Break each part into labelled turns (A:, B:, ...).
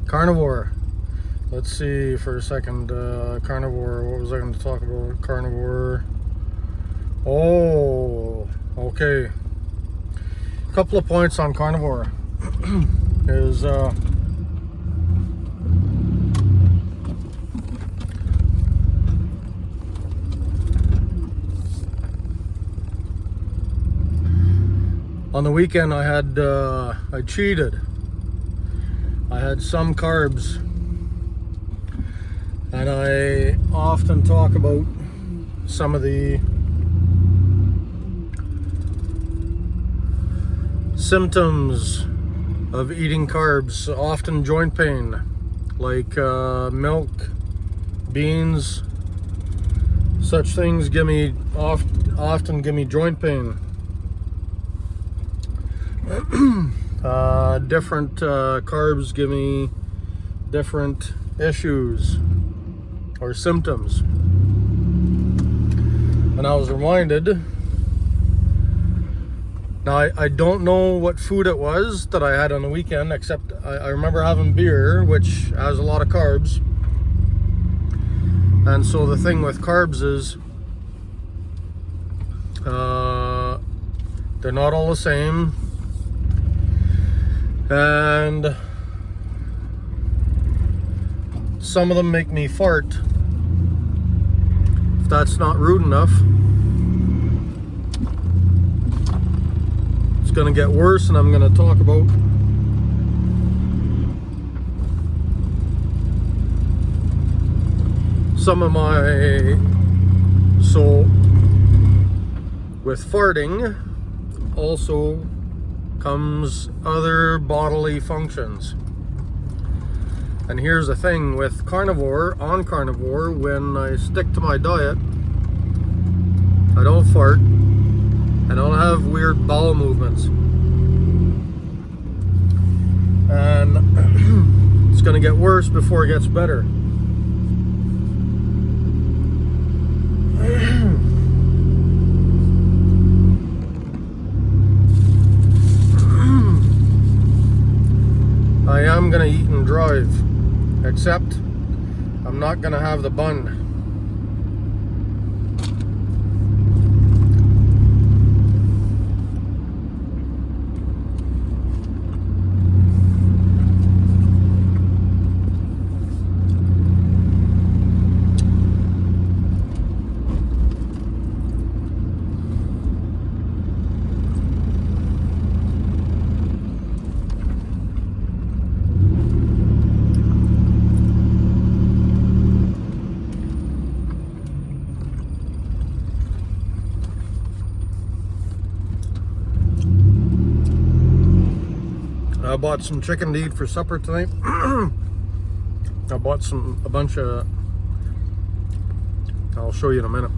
A: Carnivore. Let's see for a second. Carnivore. What was I going to talk about? Carnivore. Oh, okay. A couple of points on Carnivore is on the weekend I cheated. I had some carbs, and I often talk about some of the symptoms of eating carbs, often joint pain, like milk, beans, such things often give me joint pain. Different carbs give me different issues or symptoms. And I was reminded, now I don't know what food it was that I had on the weekend, except I remember having beer, which has a lot of carbs. And so the thing with carbs is they're not all the same. And some of them make me fart. If that's not rude enough, it's gonna get worse, and I'm gonna talk about some of my, so with farting also comes other bodily functions. And here's the thing with Carnivore, when I stick to my diet, I don't fart, I don't have weird bowel movements. And it's gonna get worse before it gets better. I am gonna eat and drive, except I'm not gonna have the bun. I bought some chicken to eat for supper tonight. I bought a bunch of, I'll show you in a minute.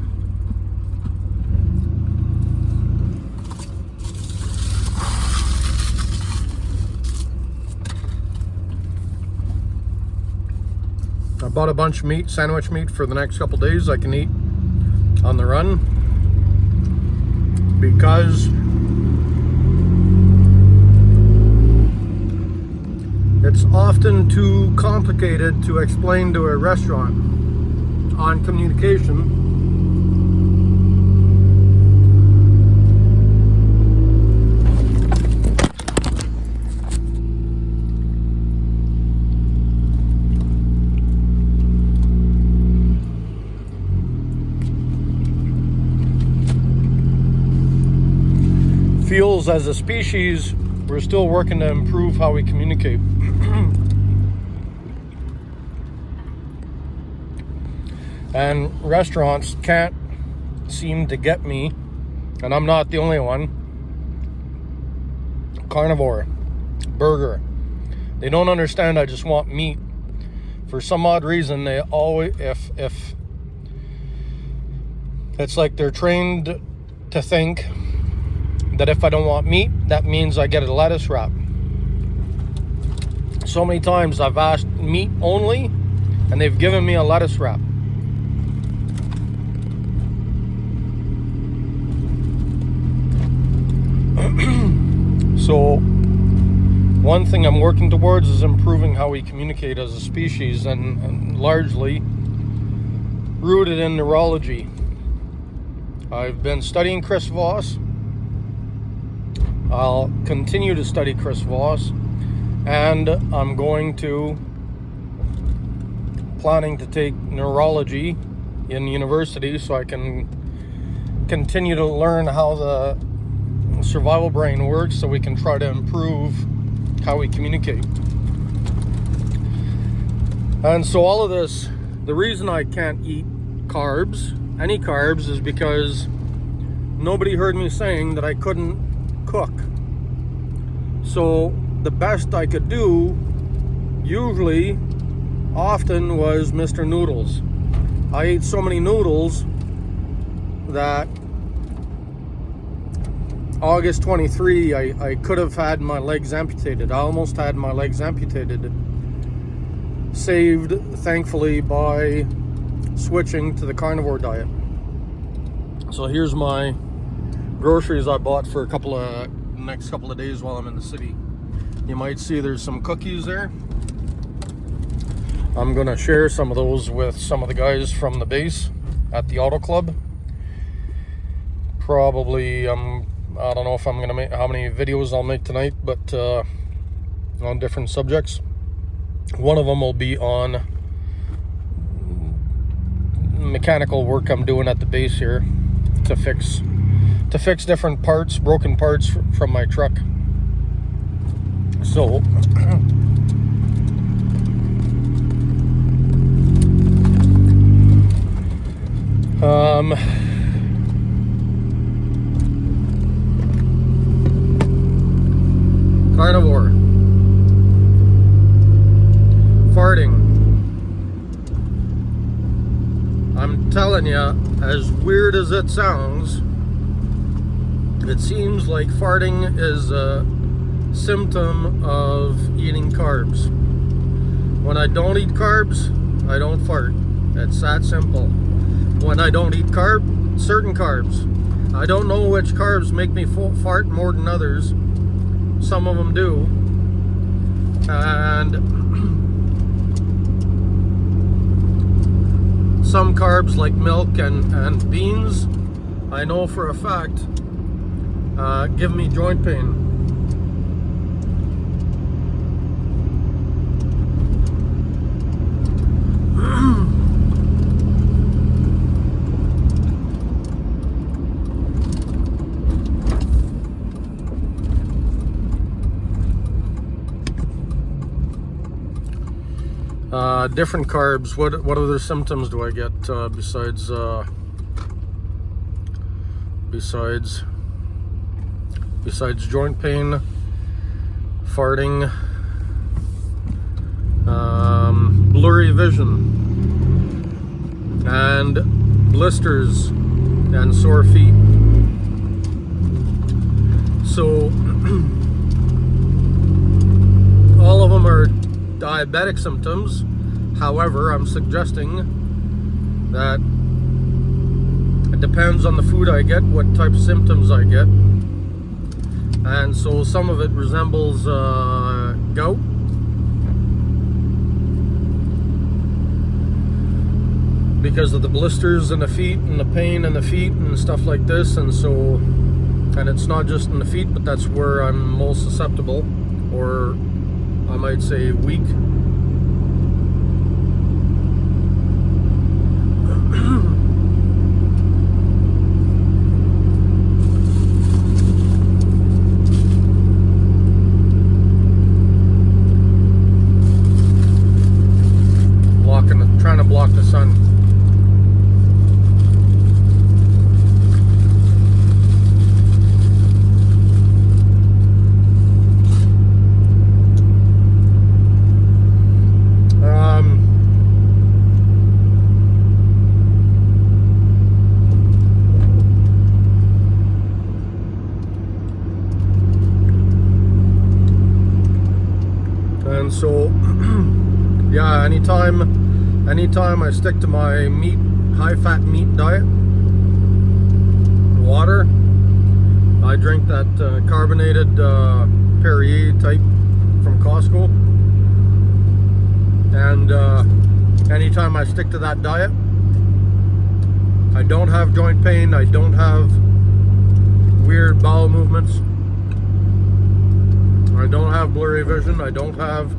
A: I bought a bunch of meat, sandwich meat, for the next couple days I can eat on the run, because it's often too complicated to explain to a restaurant on communication. Feels as a species, we're still working to improve how we communicate. And restaurants can't seem to get me, and I'm not the only one. Carnivore, burger. They don't understand I just want meat. For some odd reason, they always, if it's like they're trained to think that if I don't want meat, that means I get a lettuce wrap. So many times I've asked meat only, and they've given me a lettuce wrap. So one thing I'm working towards is improving how we communicate as a species, and largely rooted in neurology. I've been studying Chris Voss. I'll continue to study Chris Voss, and I'm planning to take neurology in university so I can continue to learn how the survival brain works, so we can try to improve how we communicate. And so all of this, the reason I can't eat carbs, any carbs, is because nobody heard me saying that I couldn't cook. So the best I could do, often was Mr. Noodles. I ate so many noodles that August 23, I could have had my legs amputated. I almost had my legs amputated. Saved, thankfully, by switching to the carnivore diet. So here's my groceries I bought for next couple of days while I'm in the city. You might see there's some cookies there. I'm gonna share some of those with some of the guys from the base at the auto club. Probably, I don't know if I'm gonna make how many videos I'll make tonight, but on different subjects. One of them will be on mechanical work I'm doing at the base here to fix different parts, broken parts from my truck. So carnivore, farting. I'm telling you, as weird as it sounds, it seems like farting is a symptom of eating carbs. When I don't eat carbs, I don't fart. It's that simple. When I don't eat certain carbs, I don't know which carbs make me fart more than others. Some of them do. And some carbs like milk and beans, I know for a fact, give me joint pain. Different carbs. What other symptoms do I get besides joint pain, farting, blurry vision, and blisters and sore feet? So all of them are diabetic symptoms. However, I'm suggesting that it depends on the food I get, what type of symptoms I get. And so some of it resembles gout. Because of the blisters in the feet and the pain in the feet and stuff like this. And it's not just in the feet, but that's where I'm most susceptible, or I might say weak. Trying to block the sun. And so, yeah, anytime I stick to my high-fat meat diet, water, I drink that carbonated Perrier type Costco. And anytime I stick to that diet, I don't have joint pain, I don't have weird bowel movements, I don't have blurry vision, I don't have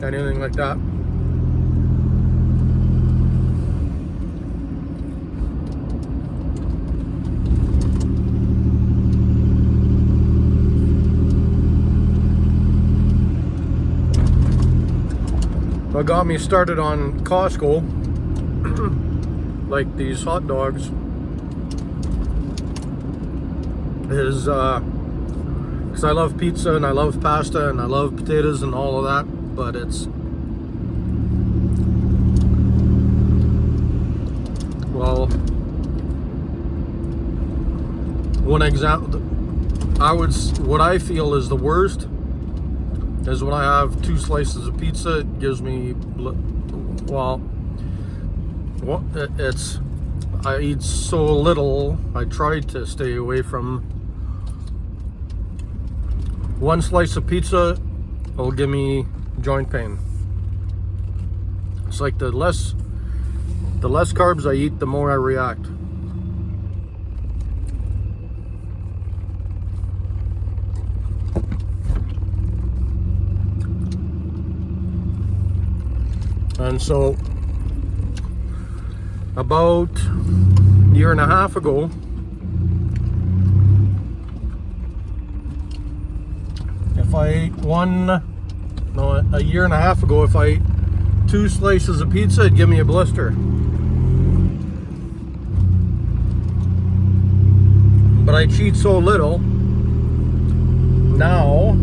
A: anything like that. What got me started on Costco, like these hot dogs, is because I love pizza and I love pasta and I love potatoes and all of that, but it's, well, one example, what I feel is the worst is when I have 2 slices of pizza. It gives me, well, it's, I eat so little. I try to stay away from 1 slice of pizza. Will give me joint pain. It's like the less carbs I eat, the more I react. And so about a year and a half ago, if I ate a year and a half ago, if I ate 2 slices of pizza, it'd give me a blister. But I cheat so little, now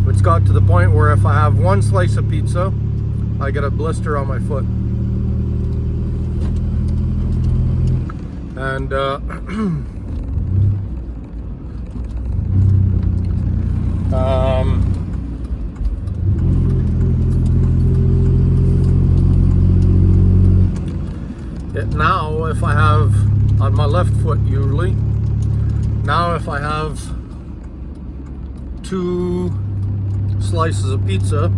A: it's got to the point where if I have 1 slice of pizza, I get a blister on my foot. And now if I have, on my left foot usually, now if I have 2 slices of pizza,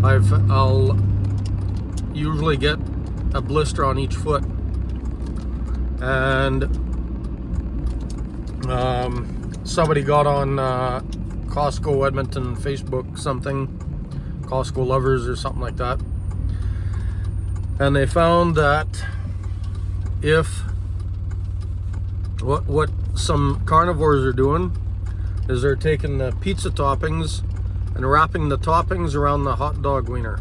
A: I'll usually get a blister on each foot. And somebody got on Costco Edmonton Facebook something, Costco lovers or something like that, and they found that if what some carnivores are doing is they're taking the pizza toppings and wrapping the toppings around the hot dog wiener.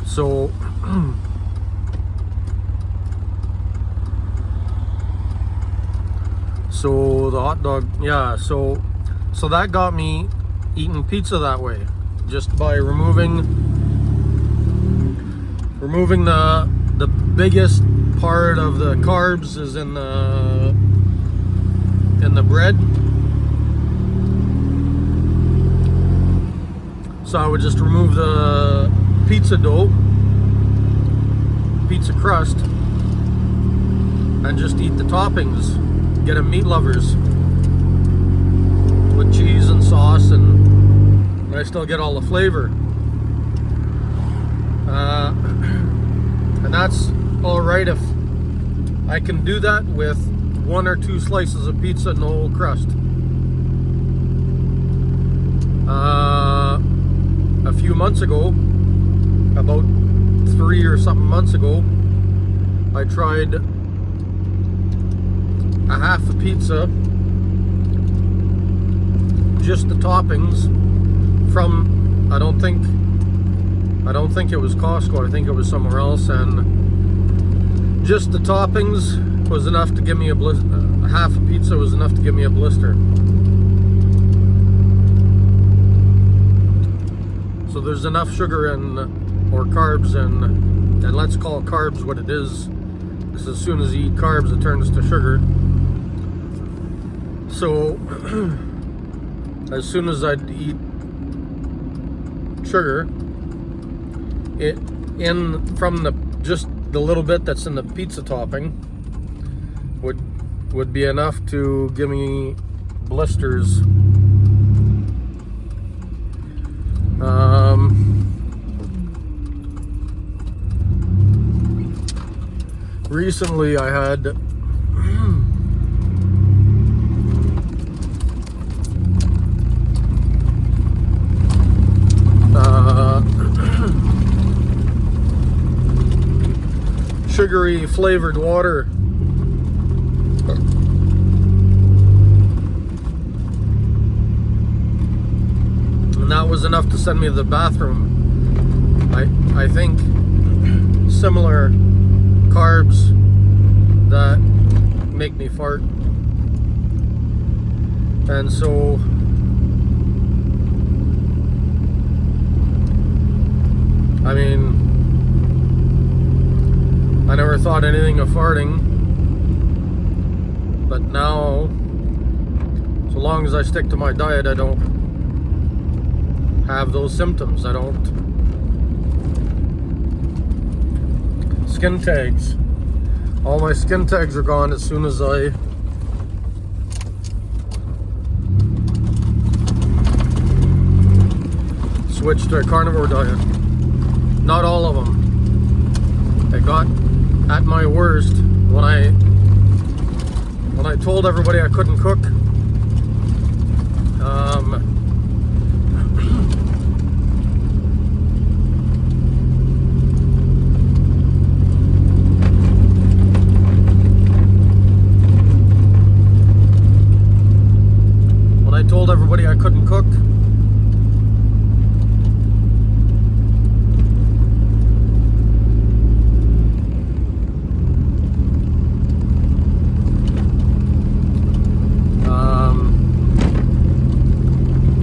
A: So so the hot dog, yeah, so that got me eating pizza that way, just by removing the biggest part of the carbs is in the bread. So I would just remove the pizza dough, pizza crust, and just eat the toppings. Get them meat lovers with cheese and sauce, and I still get all the flavor. And that's all right if I can do that with 1 or 2 slices of pizza, no crust. A few months ago, about 3 or something months ago, I tried a half a pizza, just the toppings, from I don't think it was Costco, I think it was somewhere else, and just the toppings was enough to give me a blister. Half a pizza was enough to give me a blister. So there's enough sugar in, or carbs in, and let's call carbs what it is, because as soon as you eat carbs it turns to sugar. So as soon as I'd eat sugar, from just the little bit that's in the pizza topping would would be enough to give me blisters. Recently I had sugary flavored water. And that was enough to send me to the bathroom. I think similar carbs that make me fart. And so I mean, I never thought anything of farting, but now, so long as I stick to my diet, I don't have those symptoms. I don't. Skin tags. All my skin tags are gone as soon as I switched to a carnivore diet. Not all of them. I got at my worst when I told everybody I couldn't cook. When I told everybody I couldn't cook,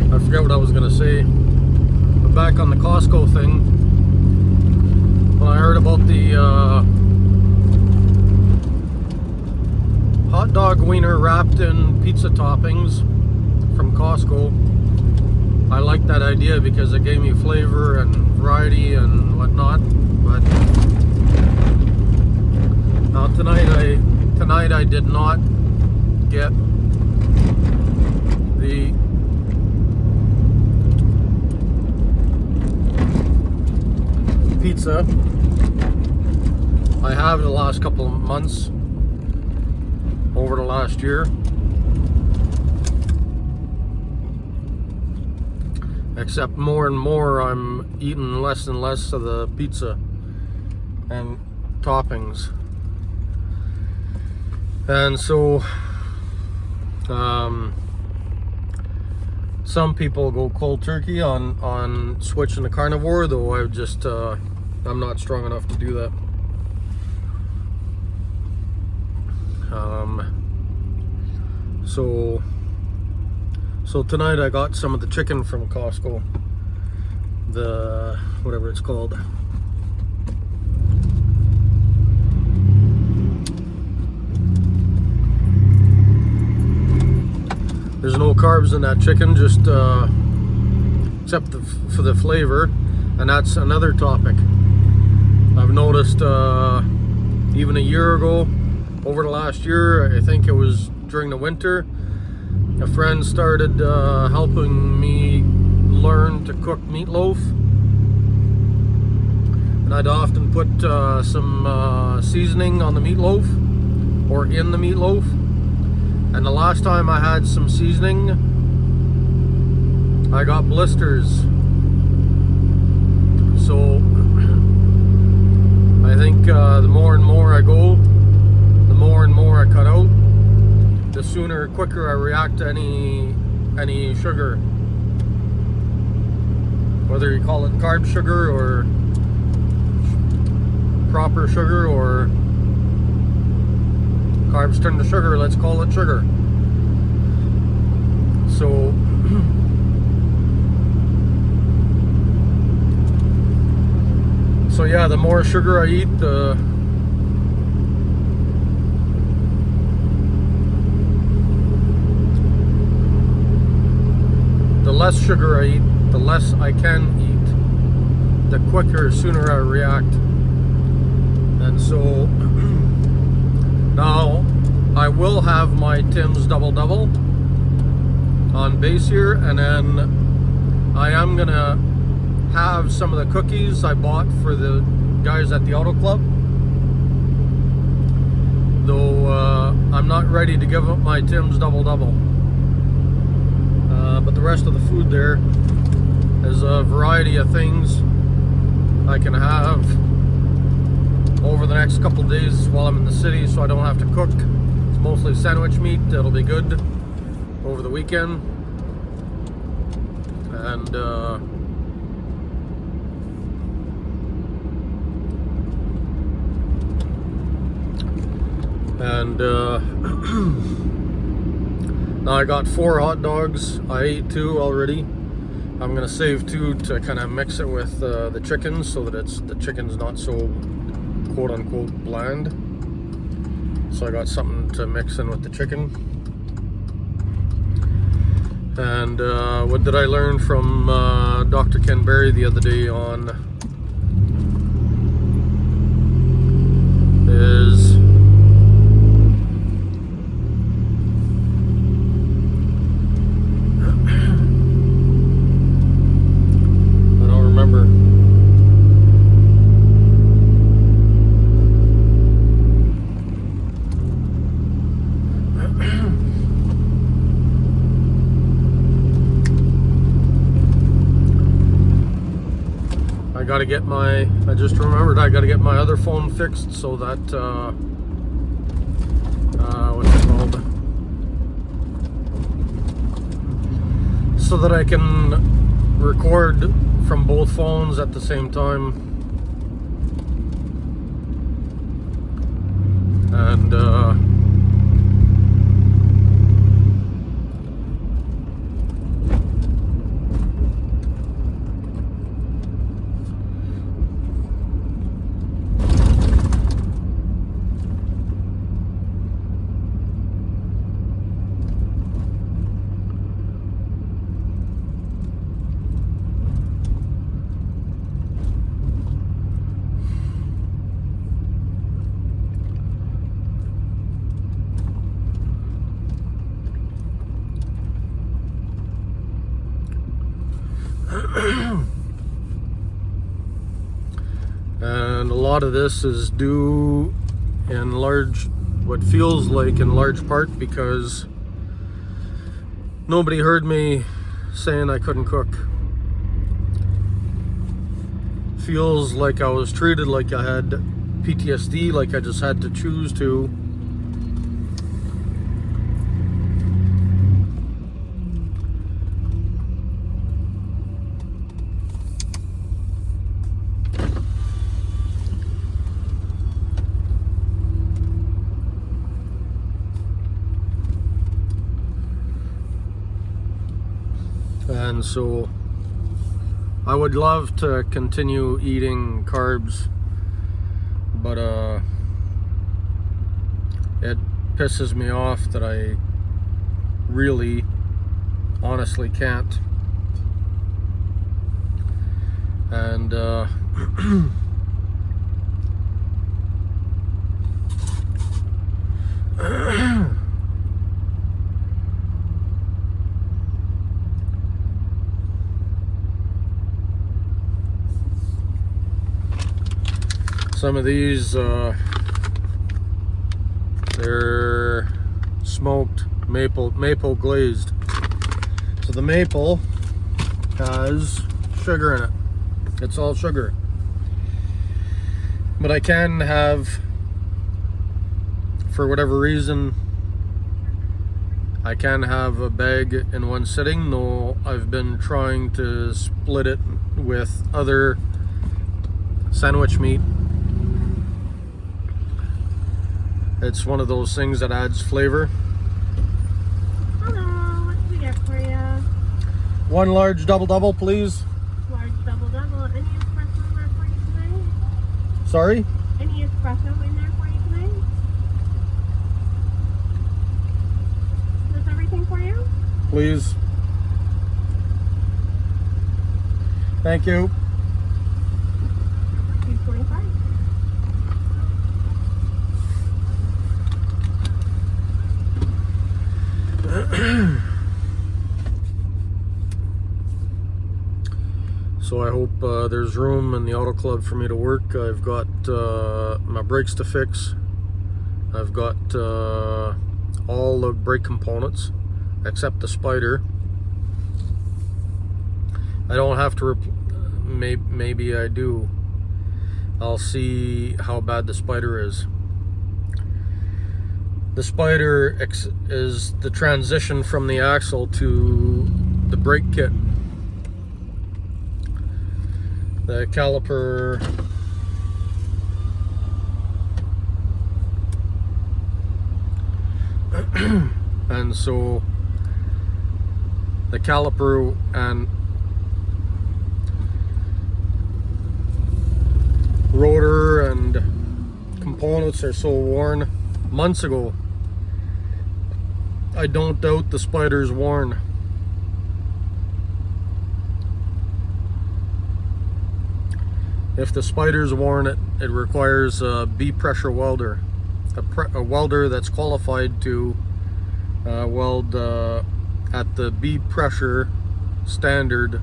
A: I forget what I was gonna say. But back on the Costco thing, when I heard about the hot dog wiener wrapped in pizza toppings from Costco, I liked that idea because it gave me flavor and variety and whatnot. But now tonight I did not get the pizza. I have the last couple of months, over the last year. Except more and more I'm eating less and less of the pizza and toppings. And so some people go cold turkey on switching to carnivore, though I'm not strong enough to do that. So tonight I got some of the chicken from Costco, the whatever it's called. There's no carbs in that chicken, just except for the flavor, and that's another topic. I've noticed even a year ago, over the last year, I think it was during the winter, a friend started helping me learn to cook meatloaf, and I'd often put some seasoning on the meatloaf or in the meatloaf. And the last time I had some seasoning, I got blisters. So I think the more and more I go, the more and more I cut out, the sooner, quicker I react to any sugar. Whether you call it carb sugar or proper sugar or carbs turn to sugar, let's call it sugar. So yeah, the more sugar I eat, the less sugar I eat, the less I can eat, the quicker, sooner I react. And so now I will have my Tim's Double Double on base here, and then I am gonna have some of the cookies I bought for the guys at the auto club, though I'm not ready to give up my Tim's Double Double. But the rest of the food there is a variety of things I can have over the next couple of days while I'm in the city, so I don't have to cook. It's mostly sandwich meat. It'll be good over the weekend. And now I got 4 hot dogs. I ate 2 already. I'm gonna save 2 to kind of mix it with the chicken, so that the chicken's not so quote-unquote bland. So I got something to mix in with the chicken. And what did I learn from Dr. Ken Berry the other day on is I just remembered I got to get my other phone fixed so that what's it called? So that I can record from both phones at the same time. And and a lot of this is due in what feels like in large part because nobody heard me saying I couldn't cook. Feels like I was treated like I had PTSD, like I just had to choose to. And so I would love to continue eating carbs, but it pisses me off that I really honestly can't. And some of these, they're smoked maple glazed. So the maple has sugar in it. It's all sugar. But I can have, for whatever reason, I can have a bag in one sitting, though I've been trying to split it with other sandwich meat. It's one of those things that adds flavor.
B: Hello, what can we get for you?
A: One large double-double, please.
B: Large double-double. Any espresso in there for you tonight?
A: Sorry?
B: Any espresso in there for you tonight? Is this everything for you?
A: Please. Thank you.
B: $2.25.
A: So I hope there's room in the auto club for me to work. I've got my brakes to fix. I've got all the brake components except the spider. I don't have to maybe I do. I'll see how bad the spider is. The spider is the transition from the axle to the brake kit. The caliper and so the caliper and rotor and components are so worn months ago. I don't doubt the spider's worn. If the spider's worn, it requires a B pressure welder, a welder that's qualified to weld at the B pressure standard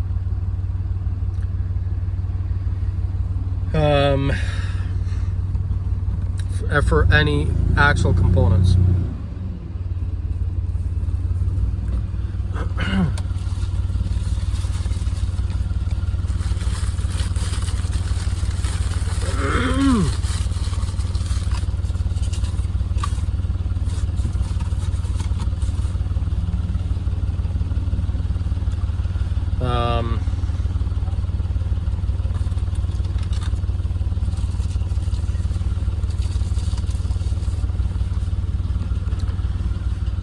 A: for any axle components.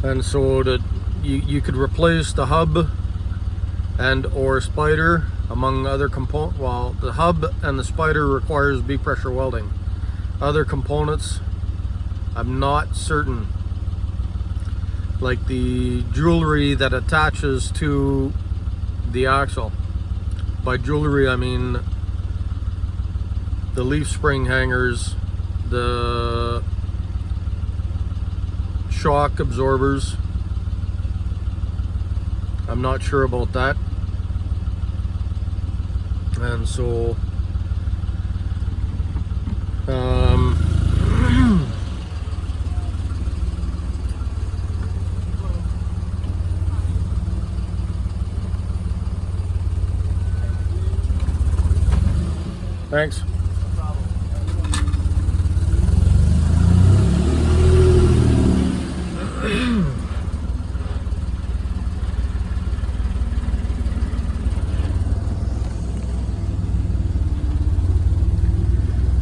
A: And so that you could replace the hub and or spider among other components. Well, the hub and the spider requires B pressure welding. Other components, I'm not certain. Like the jewelry that attaches to the axle. By jewelry I mean the leaf spring hangers, the shock absorbers. I'm not sure about that. And so thanks.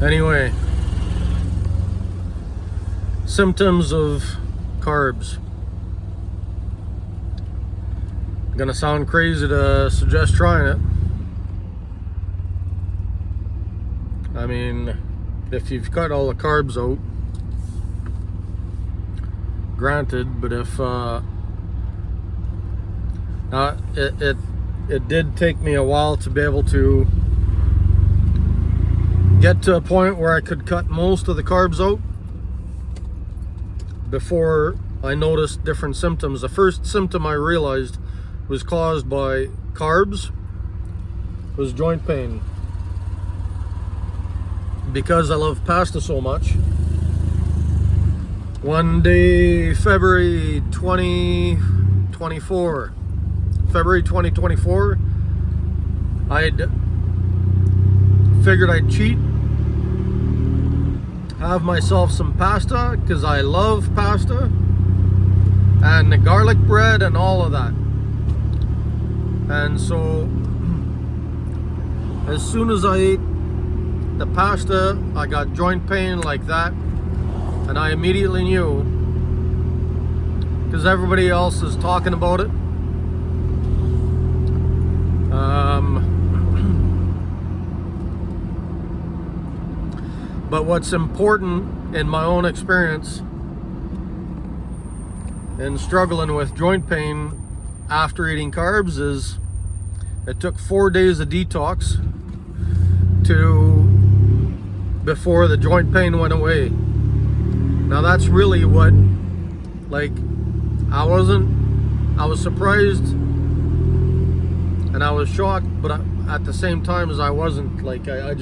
A: Anyway, symptoms of carbs. Gonna sound crazy to suggest trying it. I mean, if you've cut all the carbs out, granted, but if it did take me a while to be able to get to a point where I could cut most of the carbs out before I noticed different symptoms. The first symptom I realized was caused by carbs was joint pain. Because I love pasta so much, one day, February 2024, I'd figured I'd cheat, have myself some pasta because I love pasta, and the garlic bread and all of that. And so as soon as I ate the pasta, I got joint pain like that, and I immediately knew, because everybody else is talking about it. But what's important in my own experience in struggling with joint pain after eating carbs is it took 4 days of detox before the joint pain went away. Now that's really what, like, I wasn't I was surprised and I was shocked, but at the same time as I wasn't. Like I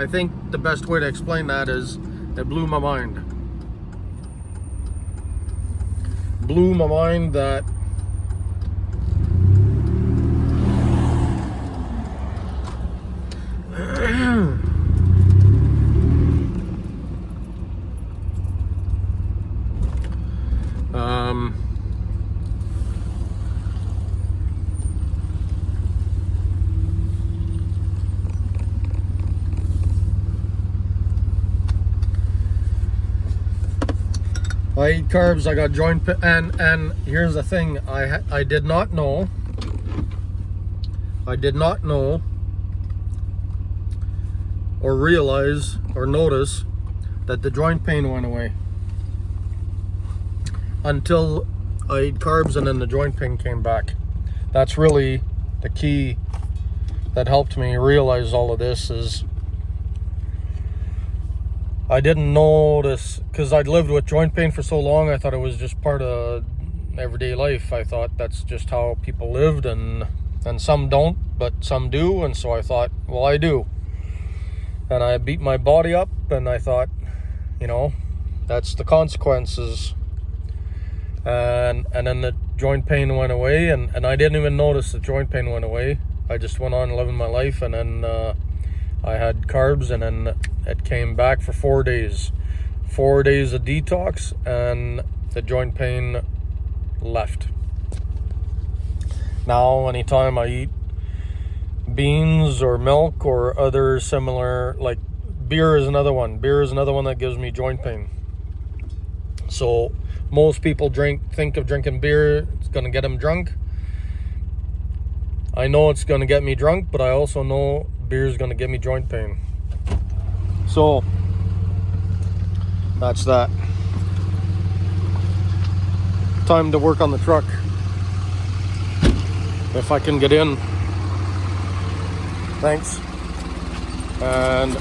A: think the best way to explain that is it blew my mind. Blew my mind that I eat carbs, I got joint pain, and here's the thing, I did not know or realize or notice that the joint pain went away until I ate carbs, and then the joint pain came back. That's really the key that helped me realize all of this. Is I didn't notice, because I'd lived with joint pain for so long. I thought it was just part of everyday life. I thought that's just how people lived, and some don't, but some do. And so I thought, well, I do. And I beat my body up, and I thought, that's the consequences. And then the joint pain went away, and I didn't even notice the joint pain went away. I just went on living my life, and then I had carbs, and then it came back for 4 days. 4 days of detox, and the joint pain left. Now, anytime I eat beans or milk or other similar, like beer is another one. Beer is another one that gives me joint pain. So most people think of drinking beer, it's going to get them drunk. I know it's going to get me drunk, but I also know beer is going to give me joint pain. So that's that. Time to work on the truck, if I can get in. Thanks, and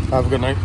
A: have a good night.